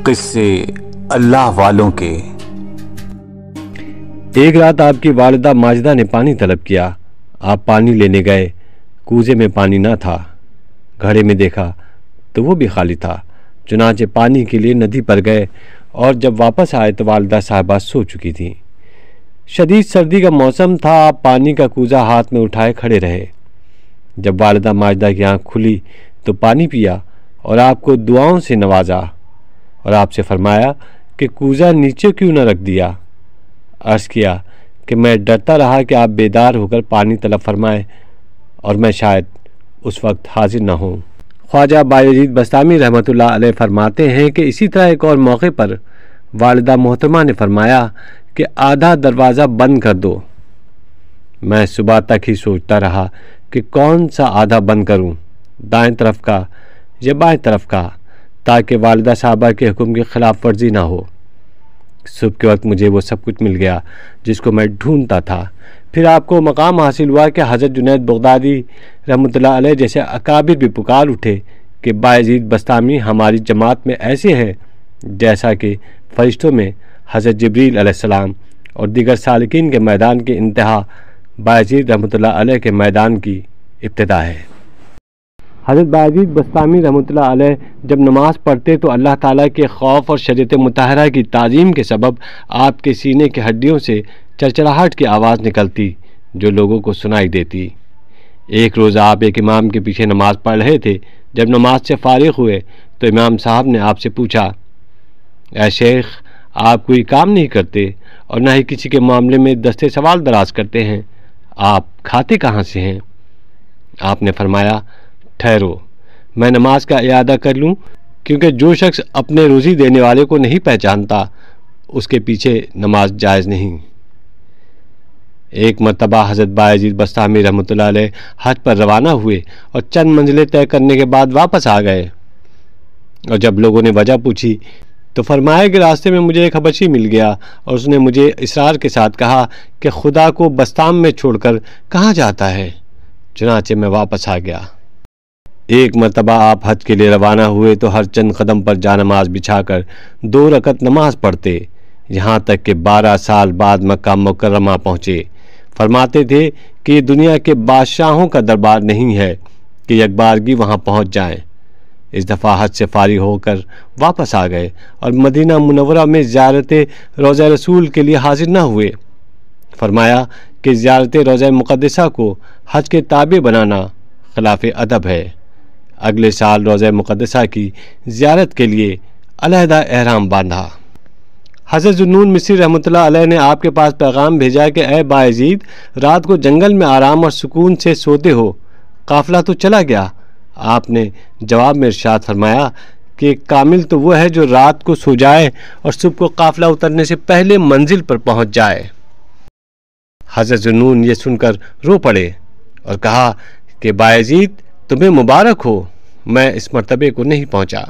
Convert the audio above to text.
قصے اللہ والوں کے۔ ایک رات آپ کی والدہ ماجدہ نے پانی طلب کیا۔ آپ پانی لینے گئے، کوزے میں پانی نہ تھا۔ گھڑے میں دیکھا تو وہ بھی خالی تھا۔ چنانچہ پانی کے لیے ندی پر گئے اور جب واپس آئے تو والدہ صاحبہ سو چکی تھیں۔ شدید سردی کا موسم تھا۔ آپ پانی کا کوزہ ہاتھ میں اٹھائے کھڑے رہے۔ جب والدہ ماجدہ کی آنکھ کھلی تو پانی پیا اور آپ کو دعاؤں سے نوازا اور آپ سے فرمایا کہ کوزہ نیچے کیوں نہ رکھ دیا۔ عرض کیا کہ میں ڈرتا رہا کہ آپ بیدار ہو کر پانی طلب فرمائیں اور میں شاید اس وقت حاضر نہ ہوں۔ خواجہ بایزید بسطامی رحمۃ اللہ علیہ فرماتے ہیں کہ اسی طرح ایک اور موقع پر والدہ محترمہ نے فرمایا کہ آدھا دروازہ بند کر دو۔ میں صبح تک ہی سوچتا رہا کہ کون سا آدھا بند کروں، دائیں طرف کا یا بائیں طرف کا، تاکہ والدہ صاحبہ کے حکم کی خلاف ورزی نہ ہو۔ صبح کے وقت مجھے وہ سب کچھ مل گیا جس کو میں ڈھونڈتا تھا۔ پھر آپ کو مقام حاصل ہوا کہ حضرت جنید بغدادی رحمۃ اللہ علیہ جیسے اکابر بھی پکار اٹھے کہ بایزید بسطامی ہماری جماعت میں ایسے ہیں جیسا کہ فرشتوں میں حضرت جبریل علیہ السلام اور دیگر سالکین کے میدان کی انتہا بایزید رحمۃ اللہ علیہ کے میدان کی ابتدا ہے۔ حضرت بایزید بسطامی رحمۃ اللہ علیہ جب نماز پڑھتے تو اللہ تعالیٰ کے خوف اور شریعت مطہرہ کی تعظیم کے سبب آپ کے سینے کی ہڈیوں سے چرچراہٹ کی آواز نکلتی جو لوگوں کو سنائی دیتی۔ ایک روز آپ ایک امام کے پیچھے نماز پڑھ رہے تھے۔ جب نماز سے فارغ ہوئے تو امام صاحب نے آپ سے پوچھا، اے شیخ، آپ کوئی کام نہیں کرتے اور نہ ہی کسی کے معاملے میں دستے سوال دراز کرتے ہیں، آپ کھاتے کہاں سے ہیں؟ آپ نے فرمایا، ٹھہرو، میں نماز کا اعادہ کر لوں، کیونکہ جو شخص اپنے روزی دینے والے کو نہیں پہچانتا اس کے پیچھے نماز جائز نہیں۔ ایک مرتبہ حضرت بایزید بسطامی رحمۃ اللہ علیہ حج پر روانہ ہوئے اور چند منزلیں طے کرنے کے بعد واپس آ گئے، اور جب لوگوں نے وجہ پوچھی تو فرمایا کہ راستے میں مجھے ایک حبشی مل گیا اور اس نے مجھے اصرار کے ساتھ کہا کہ خدا کو بسطام میں چھوڑ کر کہاں جاتا ہے؟ چنانچہ میں واپس آ گیا۔ ایک مرتبہ آپ حج کے لیے روانہ ہوئے تو ہر چند قدم پر جانماز بچھا کر 2 رکعت نماز پڑھتے، یہاں تک کہ 12 سال بعد مکہ مکرمہ پہنچے۔ فرماتے تھے کہ یہ دنیا کے بادشاہوں کا دربار نہیں ہے کہ یکبارگی وہاں پہنچ جائیں۔ اس دفعہ حج سے فارغ ہو کر واپس آ گئے اور مدینہ منورہ میں زیارت روضہ رسول کے لیے حاضر نہ ہوئے۔ فرمایا کہ زیارت روضہ مقدسہ کو حج کے تابع بنانا خلاف ادب ہے۔ اگلے سال روضہ مقدسہ کی زیارت کے لیے علیحدہ احرام باندھا۔ حضرت ذوالنون مصری رحمۃ اللہ علیہ نے آپ کے پاس پیغام بھیجا کہ اے بایزید، رات کو جنگل میں آرام اور سکون سے سوتے ہو، قافلہ تو چلا گیا۔ آپ نے جواب میں ارشاد فرمایا کہ کامل تو وہ ہے جو رات کو سو جائے اور صبح کو قافلہ اترنے سے پہلے منزل پر پہنچ جائے۔ حضرت ذوالنون یہ سن کر رو پڑے اور کہا کہ بایزید، تمہیں مبارک ہو، میں اس مرتبے کو نہیں پہنچا۔